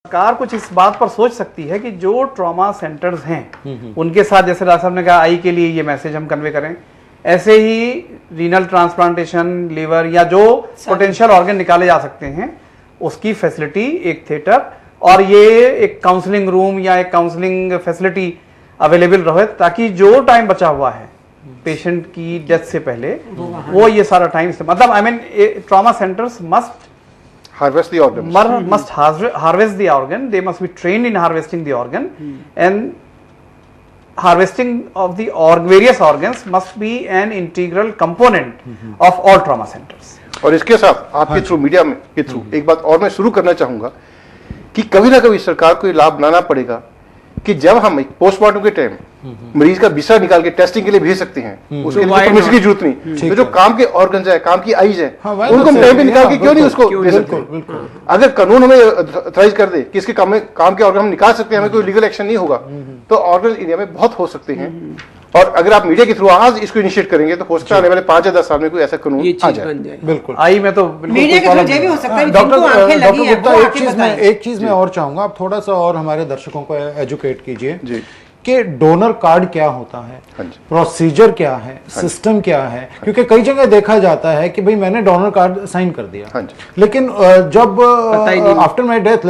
सरकार कुछ इस बात पर सोच सकती है कि जो ट्रॉमा सेंटर्स हैं उनके साथ, जैसे डॉक्टर साहब ने कहा आई के लिए ये मैसेज हम कन्वे करें, ऐसे ही रीनल ट्रांसप्लांटेशन, लीवर या जो पोटेंशियल ऑर्गन निकाले जा सकते हैं उसकी फैसिलिटी, एक थिएटर और ये एक काउंसलिंग रूम या एक काउंसलिंग फैसिलिटी अवेलेबल रहे, ताकि जो टाइम बचा हुआ है पेशेंट की डेथ से पहले वो ये सारा टाइम, मतलब I mean trauma centres must harvest the organ. Must harvest the organ. They must be trained in harvesting the organ, and harvesting of the various organs must be an integral component of all trauma centers. और इसके साथ आपके through, media में के through एक बात और मैं शुरू करना चाहूंगा कि कभी ना कभी सरकार को ये लाभ लाना पड़ेगा कि जब हम पोस्टमार्टम के टाइम मरीज का बिस्तर निकाल के टेस्टिंग के लिए भेज सकते हैं, उसके लिए परमिशन की जरूरत नहीं, तो जो काम के ऑर्गन्स है, काम की आईज है, उनको हम टाइम पे निकाल के क्यों नहीं उसको दे सकते? अगर कानून हमें ऑथराइज कर दे कि इसके काम के ऑर्गन हम निकाल सकते हैं, हमें कोई लीगल एक्शन नहीं होगा, तो ऑर्गन इंडिया में बहुत हो सकते हैं। और अगर आप मीडिया के थ्रू आज इसको इनिशिएट करेंगे तो हो सकता है आने वाले 5 या 10 साल में कोई ऐसा कानून आ जाए। बिल्कुल आई में तो मीडिया के थ्रू भी हो सकता है। डॉक्टर गुप्ता, एक चीज मैं और चाहूंगा, आप थोड़ा सा और हमारे दर्शकों को एजुकेट कीजिए कि डोनर कार्ड क्या होता है, प्रोसीजर क्या है, सिस्टम क्या है, क्योंकि कई जगह देखा जाता है कि भाई मैंने डोनर कार्ड साइन कर दिया, लेकिन जब आफ्टर माय डेथ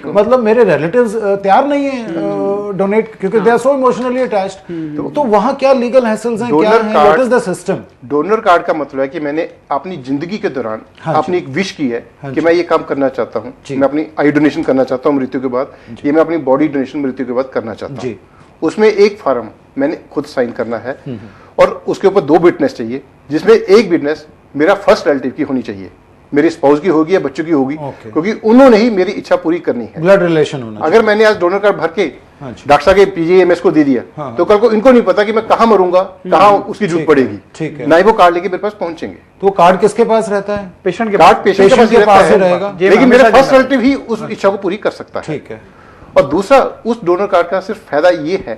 मतलब मेरे रिलेटिव्स तैयार नहीं है डोनेट, क्योंकि they are so emotionally attached, तो वहां क्या लीगल हैसल्स हैं, क्या है, what is the system? Donor card का मतलब है कि मैंने अपनी जिंदगी के दौरान अपनी एक विश की है कि मैं ये काम करना चाहता हूँ, मैं अपनी आई डोनेशन करना चाहता हूँ मृत्यु के बाद, ये मैं अपनी बॉडी डोनेशन मृत्यु के बाद करना चाहता हूँ। उसमें एक फॉर्म मैंने खुद साइन करना है और उसके ऊपर 2 विटनेस चाहिए, जिसमें एक विटनेस मेरा फर्स्ट रिलेटिव की होनी चाहिए, मेरी स्पाउस की होगी या बच्चों की होगी, क्योंकि उन्होंने ही मेरी इच्छा पूरी करनी है, ब्लड रिलेशन होना। अगर मैंने आज डोनर कार्ड भर के डॉक्टर साहब के पीजीएमएस को दे दिया तो कल को इनको नहीं पता कि मैं कहाँ मरूंगा, कहाँ उसकी जरूरत पड़ेगी, ना ही वो कार्ड लेके मेरे पास पहुंचेंगे। तो कार्ड किसके पास रहता है? पेशेंट के पास ही रहेगा, लेकिन मेरा फर्स्ट रिलेटिव ही उस इच्छा को पूरी कर सकता है। ठीक है। और दूसरा, उस डोनर कार्ड का सिर्फ फायदा ये है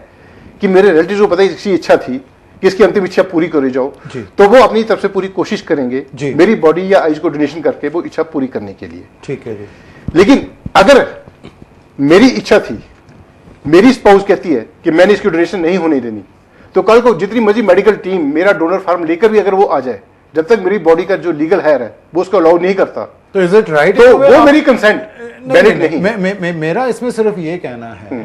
कि मेरे रिलेटिव को पता है इसकी इच्छा थी कि इसकी अंतिम इच्छा पूरी करी जाओ, तो वो अपनी तरफ से पूरी कोशिश करेंगे मेरी बॉडी या आइज को डोनेशन करके वो इच्छा पूरी करने के लिए। ठीक है जी। लेकिन अगर मेरी इच्छा थी, मेरी स्पाउस कहती है कि मैंने इसकी डोनेशन नहीं होने देनी, तो कल को जितनी मर्जी मेडिकल टीम मेरा डोनर फॉर्म लेकर भी अगर वो आ जाए, जब तक मेरी बॉडी का जो लीगल हेयर है वो उसको अलाउ नहीं करता, तो इज इट राइट? तो वो मेरी कंसेंट वैलिड नहीं। मेरा इसमें सिर्फ ये कहना है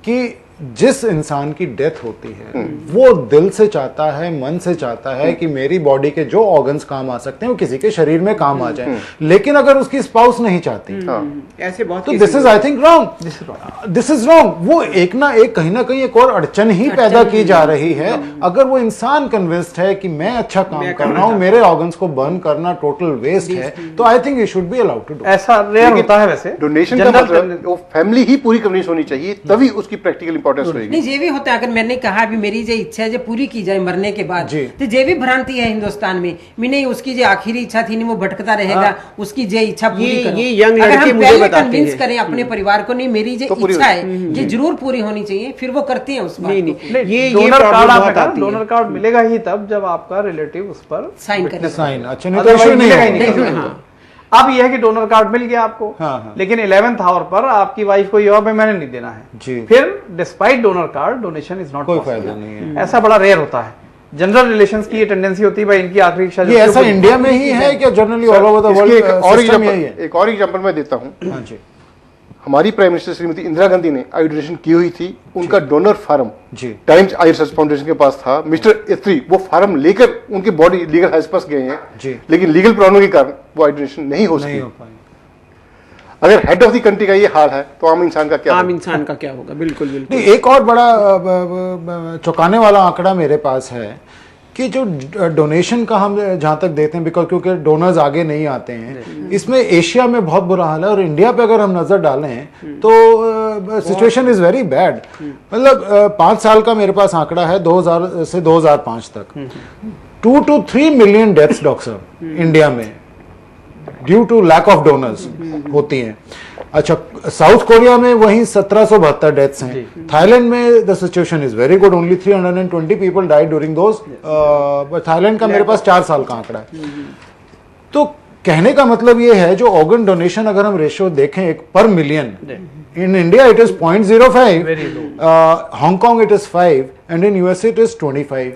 कि जिस इंसान की डेथ होती है वो दिल से चाहता है, मन से चाहता है कि मेरी बॉडी के जो ऑर्गन्स काम आ सकते हैं वो किसी के शरीर में काम आ जाए, लेकिन अगर उसकी स्पाउस नहीं चाहती ऐसे बहुत, तो this is I think wrong, this is wrong. वो एक ना कहीं एक और अड़चन ही पैदा की जा रही है। अगर वो इंसान कन्विंस्ड है कि मैं अच्छा काम कर रहा हूँ, मेरे ऑर्गन्स को बर्न करना टोटल वेस्ट है, तो I think you should be allowed to do. ऐसा रेयर होता है वैसे। डोनेशन का मतलब वो फैमिली ही पूरी कन्विंस होनी चाहिए, तभी उसकी प्रैक्टिकल नहीं, ये भी होता है। अगर मैंने कहा अभी मेरी जो इच्छा है जो पूरी की जाए मरने के बाद, तो ये भी भ्रांति है हिंदुस्तान में। नहीं, उसकी जो आखिरी इच्छा थी नहीं वो भटकता रहेगा, उसकी जो इच्छा पूरी करो। ये यंग लड़के मुझे बताते हैं, कन्विंस करें अपने परिवार को, नहीं मेरी जो इच्छा है ये जरूर पूरी होनी चाहिए, फिर वो करते हैं उस बात को। ये डोनर कार्ड मिलेगा ही तब जब आपका रिलेटिव उस पर साइन करे। अच्छा, नहीं तो इशू नहीं। अब यह है कि डोनर कार्ड मिल गया आपको, लेकिन 11th आवर पर आपकी वाइफ को यह मैंने नहीं देना है, फिर despite donor card donation is not, कोई फायदा नहीं है। ऐसा बड़ा रेयर होता है। जनरल रिलेशंस की ये टेंडेंसी होती है भाई, इनकी आखिरी इच्छा। ये ऐसा इंडिया में ही है क्या generally all over the world? एक और एग्जांपल मैं देता हूं। हाँ जी, हमारी प्राइम मिनिस्टर श्रीमती इंदिरा गांधी ने आई डोनेशन की हुई थी, उनका donor form Times Eye Research Foundation के पास था। मिस्टर एथरी वो फार्म लेकर उनकी बॉडी लीगल हाउस पास गए हैं, लेकिन लीगल प्रॉब्लम के कारण वो आई डोनेशन नहीं हो सकी। अगर हेड ऑफ द कंट्री का ये हाल है तो आम इंसान का क्या होगा? बिल्कुल बिल्कुल। एक और बड़ा चौंकाने वाला आंकड़ा मेरे पास है कि जो डोनेशन का हम जहाँ तक देते हैं, बिकॉज क्योंकि डोनर्स आगे नहीं आते हैं, इसमें एशिया में बहुत बुरा हाल है, और इंडिया पे अगर हम नजर डालें तो सिचुएशन इज वेरी बैड। मतलब 5 साल का मेरे पास आंकड़ा है 2000 से 2005 तक, 2 to 3 मिलियन डेथ्स डॉक्टर साहब इंडिया में due to lack of donors होती हैं। अच्छा, साउथ कोरिया में वहीं 1772 डेथ्स हैं। थाईलैंड में the situation is very good, only 320 people died during those. Thailand का मेरे पास 4 साल का आंकड़ा है। तो कहने का मतलब ये है जो ऑर्गन डोनेशन अगर हम रेशियो देखें एक पर million In India it is 0.05. Very low. Hong Kong it is 5 and in USA it is 25.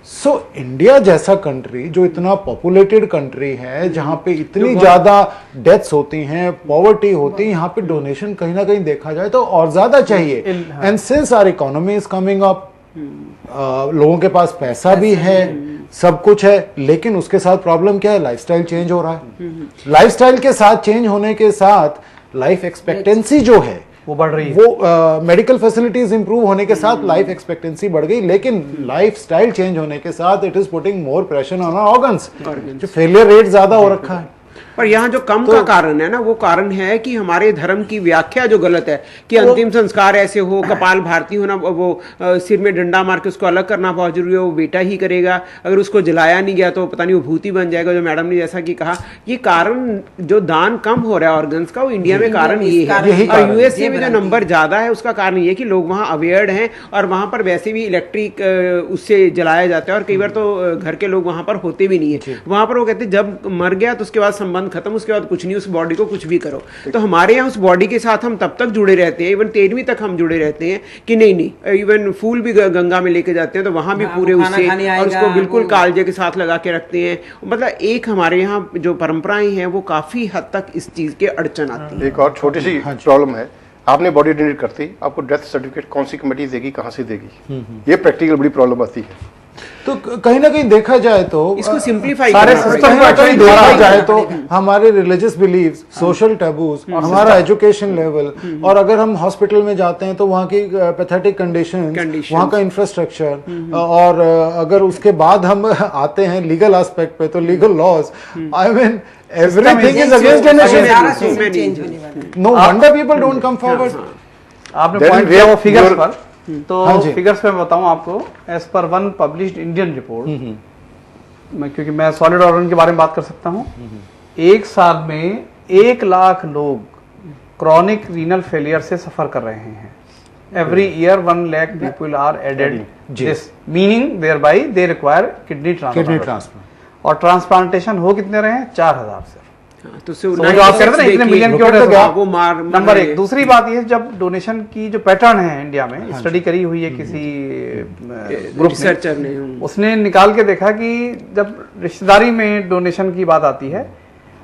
So India जैसा कंट्री जो इतना पॉपुलेटेड कंट्री है, जहां पे इतनी ज्यादा डेथ्स होती हैं, पॉवर्टी होती है, यहाँ पे डोनेशन कहीं ना कहीं देखा जाए तो और ज्यादा चाहिए. And since our economy is coming up, लोगों के पास पैसा भी है, सब कुछ है, लेकिन उसके साथ प्रॉब्लम क्या है? लाइफस्टाइल चेंज हो रहा है. लाइफस्टाइल के साथ चेंज होने के साथ लाइफ एक्सपेक्टेंसी जो है वो बढ़ रही है. वो मेडिकल फैसिलिटीज इंप्रूव होने के साथ लाइफ एक्सपेक्टेंसी बढ़ गई, लेकिन लाइफ स्टाइल चेंज होने के साथ it is putting more pressure on organs. जो फेलियर रेट ज्यादा हो रखा है. पर यहाँ जो कम का कारण है ना, वो कारण है कि हमारे धर्म की व्याख्या जो गलत है कि अंतिम संस्कार ऐसे हो, कपाल भारती होना, वो सिर में डंडा मार के उसको अलग करना बहुत जरूरी है, वो बेटा ही करेगा, अगर उसको जलाया नहीं गया तो पता नहीं वो भूती बन जाएगा, जो मैडम ने जैसा कि कहा. ये कारण जो दान कम हो रहा है ऑर्गन्स का, वो इंडिया में कारण ये है. और यूएसए में जो नंबर ज्यादा है उसका कारण ये कि लोग वहाँ अवेयर्ड हैं और वहाँ पर वैसे भी इलेक्ट्रिक उससे जलाया जाता है, और कई बार तो घर के लोग वहाँ पर होते भी नहीं है. वहाँ पर वो कहते हैं जब मर गया तो उसके बाद संबंध खत्म, उसके बाद कुछ नहीं, उस बॉडी को कुछ भी करो. तो हमारे यहाँ उस बॉडी के साथ हम तब तक जुड़े रहते हैं, इवन 13वीं तक हम जुड़े रहते हैं कि नहीं, इवन फूल भी गंगा में लेके जाते हैं तो वहां भी पूरे उससे, और उसको बिल्कुल कालजे के साथ लगा के रखते हैं. मतलब एक हमारे यहाँ जो परंपराएं हैं वो काफी हद तक इस चीज के अड़चन आती है. एक और छोटी सी प्रॉब्लम है, आपने बॉडी डोनेट करती, आपको डेथ सर्टिफिकेट कौन सी कमेटी देगी, कहां से देगी, ये प्रैक्टिकल बड़ी प्रॉब्लम आती है. तो कहीं ना कहीं देखा जाए तो इसको सिंप्लीफाई सारे सिस्टम को कहीं देखा जाए तो हमारे रिलीजियस बिलीव्स, सोशल टैबूज, हमारा एजुकेशन लेवल, और अगर हम हॉस्पिटल में जाते हैं तो वहाँ की पैथेटिक कंडीशंस, वहाँ का इंफ्रास्ट्रक्चर, और अगर उसके बाद हम आते हैं लीगल एस्पेक्ट पे तो legal laws, I mean everything is against donation. No wonder people don't come forward. आपने पॉइंट किया वो फिगर्स पर, तो फिगर्स पे बताऊं आपको, as per one published Indian report, क्योंकि मैं सॉलिड ऑर्गन के बारे में बात कर सकता हूं, एक साल में 1 लाख लोग क्रॉनिक रीनल फेलियर से सफर कर रहे हैं. Every year 1 lakh people are added this, meaning thereby they require kidney transplant. और ट्रांसप्लांटेशन हो कितने रहे हैं? 4000 से. तो आप कह रहे थे ना इतने मिलियन की ऑर्डर, वो मार नंबर 1. दूसरी बात ये, जब डोनेशन की जो पैटर्न है इंडिया में, स्टडी करी हुई है किसी ग्रुप रिसर्चर ने, उसने निकाल के देखा कि जब रिश्तेदारी में डोनेशन की बात आती है,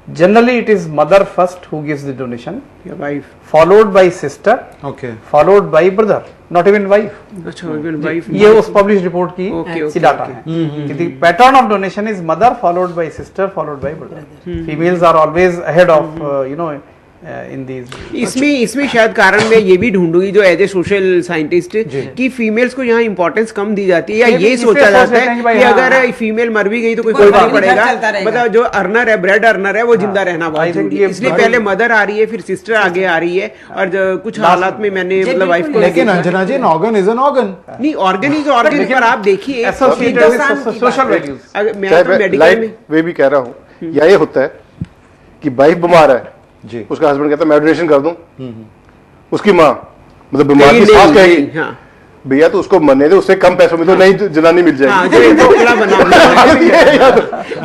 generally it is mother first who gives the donation, wife followed by sister, okay, followed by brother, not even wife. अच्छा, इवन वाइफ. ये उस पब्लिश रिपोर्ट की डाटा है कि the pattern of donation is mother followed by sister followed by brother. Females are always ahead of in these. इसमें शायद कारण मैं ये भी ढूंढूंगी जो एज ए सोशल साइंटिस्ट कि फीमेल्स को यहाँ इंपॉर्टेंस कम दी जाती है, या ये सोचा जाता है कि अगर फीमेल मर भी गई तो कोई फर्क नहीं पड़ेगा, मतलब जो अर्नर है, ब्रेड अर्नर है, वो जिंदा रहना बहुत जरूरी है. इसलिए पहले मदर आ रही है, फिर सिस्टर आगे आ रही है, और कुछ हालात में मैंने मतलब वाइफ को. लेकिन अंजना जी, ऑर्गन इज एन ऑर्गन. नहीं, ऑर्गन इज ऑर्गन, पर आप देखिए सोशल वैल्यूज. मैं मेडिकल में वे भी कह रहा हूँ, या ये होता है कि वाइफ बीमार है जी, उसका हस्बैंड कहता है मैं डोनेशन कर दूं, उसकी माँ मतलब बीमार की सास कहेगी भैया तो उसको मरने दे, उससे कम पैसों में तो नहीं जनानी मिल जाएगी.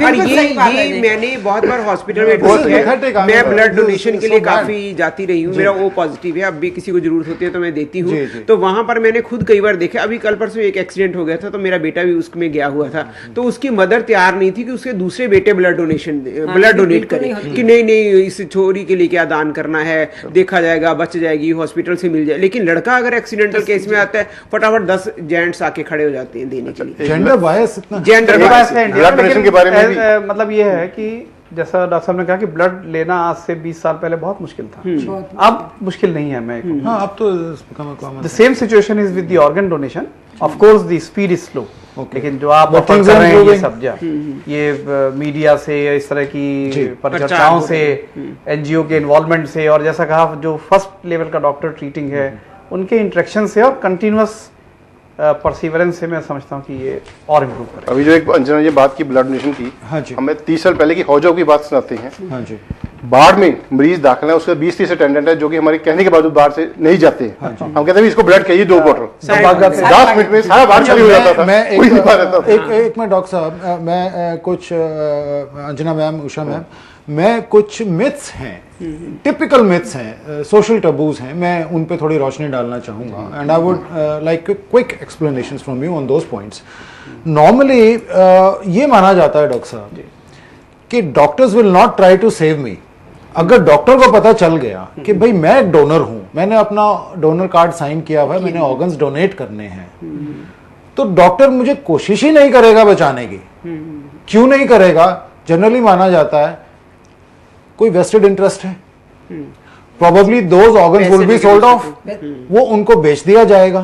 और ये मैंने बहुत बार हॉस्पिटल में देखा है. मैं ब्लड डोनेशन के लिए काफी जाती रही हूँ, मेरा ओ पॉजिटिव है, अब भी किसी को जरूरत होती है तो मैं देती हूँ. तो वहां पर मैंने खुद कई बार देखा. अभी कल परसों एक एक्सीडेंट हो गया था, तो मेरा बेटा भी उसमें गया हुआ था, तो उसकी मदर तैयार नहीं थी कि उसके दूसरे बेटे ब्लड डोनेट करे, कि नहीं इस छोरी के लिए क्या दान करना है, देखा जाएगा, बच जाएगी, हॉस्पिटल से मिल जाए. लेकिन लड़का अगर एक्सीडेंटल केस में आता है, फटाफट 10 जेंट्स आके खड़े हो जाते हैं देने के लिए. जेंडर बायस इतना, जेंडर बायस है ब्लड डोनेशन के बारे में भी मतलब ये है कि जैसा डॉक्टर साहब ने कहा कि ब्लड लेना आज से 20 साल पहले बहुत मुश्किल था, अब मुश्किल नहीं है. मैं हाँ, अब तो the same situation is with the organ donation. Of course the speed is slow, लेकिन जो आप ऑफर कर रहे हैं ये सब ये मीडिया से, इस तरह की चर्चाओं से, एनजीओ के इन्वॉल्वमेंट से, और जैसा कहा जो फर्स्ट लेवल का डॉक्टर ट्रीटिंग है उनके इंटरेक्शन से और कंटिन्यूअस परसिवरेंस से मैं समझता हूँ कि ये और इम्प्रूव करेगा. अभी जो एक अंजना ये बात की ब्लड डोनेशन की, हाँ जी, हमें 30 साल पहले की हौजाओं की बात सुनाते हैं. हाँ जी, बाढ़ में मरीज दाखिल है, उसके 20-30 अटेंडेंट है जो कि हमारे कहने के बावजूद बाहर से नहीं जाते हैं. हम कहते हैं इसको ब्लड चाहिए 2 बॉटल, 10 मिनट में सारा बाढ़ खाली हो जाता था. एक मैं डॉक्टर साहब, मैं कुछ अंजना मैम, उषा मैम, मैं कुछ मिथ्स हैं, टिपिकल मिथ्स हैं, सोशल टबूज हैं, मैं उन पे थोड़ी रोशनी डालना चाहूँगा and I would like quick explanations from you on those points. Normally ये माना जाता है डॉक्टर साहब कि doctors will not try to save me. अगर डॉक्टर को पता चल गया कि भाई मैं एक डोनर हूं, मैंने अपना डोनर कार्ड साइन किया हुआ है, मैंने ऑर्गन्स डोनेट करने हैं, तो डॉक्टर मुझे कोशिश ही नहीं करेगा बचाने की। क्यों नहीं करेगा? जनरली माना जाता है कोई वेस्टेड इंटरेस्ट है, probably those organs will be sold off, वो उनको बेच दिया जाएगा,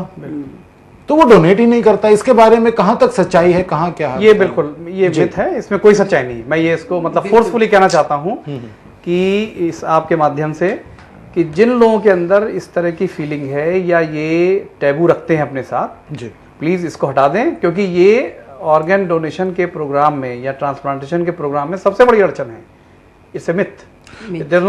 तो वो डोनेट ही नहीं करता। इसके बारे में कहां तक सच्चाई है, कहां क्या है? ये बिल्कुल ये मिथ है, इसमें कोई सच्चाई नहीं। मैं ये इसको मतलब फोर्सफुली कहना चाहता हूं कि इस आपके माध्यम से कि जिन लोगों के अंदर इस तरह की फीलिंग है या ये टैबू रखते हैं अपने साथ, जी प्लीज इसको हटा दें, क्योंकि ये ऑर्गन डोनेशन के प्रोग्राम में या ट्रांसप्लांटेशन के प्रोग्राम में सबसे बड़ी अड़चन है। It's a myth.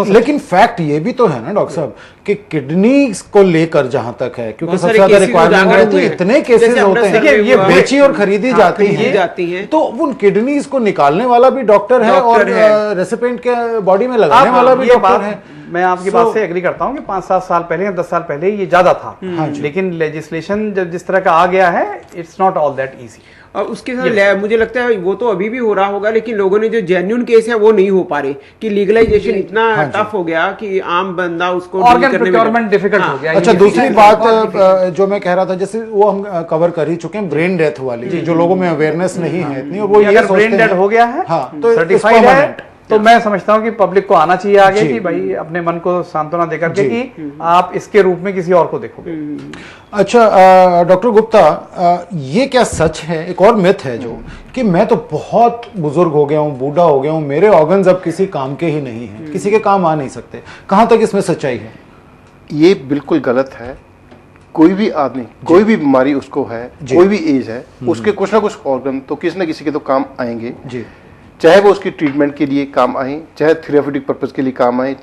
लेकिन फैक्ट ये भी तो है ना डॉक्टर साहब कि किडनी को लेकर जहां तक है, क्योंकि सबसे ज्यादा रिक्वायरमेंट रहती है, इतने केसेस होते हैं, ये बेची और खरीदी जाती हैं, तो उन किडनीज को निकालने वाला भी डॉक्टर है और रेसिपिएंट के बॉडी में लगाने वाला भी डॉक्टर है। मैं आपकी बात से एग्री करता हूं कि 5-7 साल पहले या 10 साल पहले ये ज्यादा था, लेकिन लेजिस्लेशन जब जिस तरह का आ गया है, it's not all that easy. और उसके साथ मुझे लगता है वो तो अभी भी हो रहा होगा, लेकिन लोगों ने जो जेन्युइन केस है वो नहीं हो पा रहे कि लीगलाइजेशन इतना टफ हो गया कि आम बंदा उसको ऑर्गन प्रोक्योरमेंट डिफिकल्ट हो गया। अच्छा, दूसरी बात जो मैं कह रहा था, जैसे वो हम कवर कर ही चुके हैं, ब्रेन डेथ वाली, जो लोगों में अवेयरनेस नहीं है इतनी, और वो ये ब्रेन डेथ हो गया है, हाँ, तो सर्टिफाइड है, तो मैं समझता हूं कि पब्लिक को आना चाहिए आगे कि भाई अपने मन को सांत्वना देकर के कि आप इसके रूप में किसी और को देखोगे। अच्छा डॉक्टर गुप्ता, ये क्या सच है? एक और मिथ है जो कि मैं तो बहुत बुजुर्ग हो गया हूँ, बूढ़ा हो गया हूँ, मेरे ऑर्गन्स अब किसी काम के ही नहीं हैं, किसी के काम आ नहीं सकते। कहां तक इसमें सच्चाई है? ये बिल्कुल गलत है। कोई भी आदमी, कोई भी बीमारी उसको है, कोई भी एज है, उसके कुछ ना कुछ ऑर्गन तो किसी न किसी के तो काम आएंगे जी। चाहे वो उसकी ट्रीटमेंट के लिए काम आए, चाहे थेरेप्यूटिक पर्पस के लिए काम आए,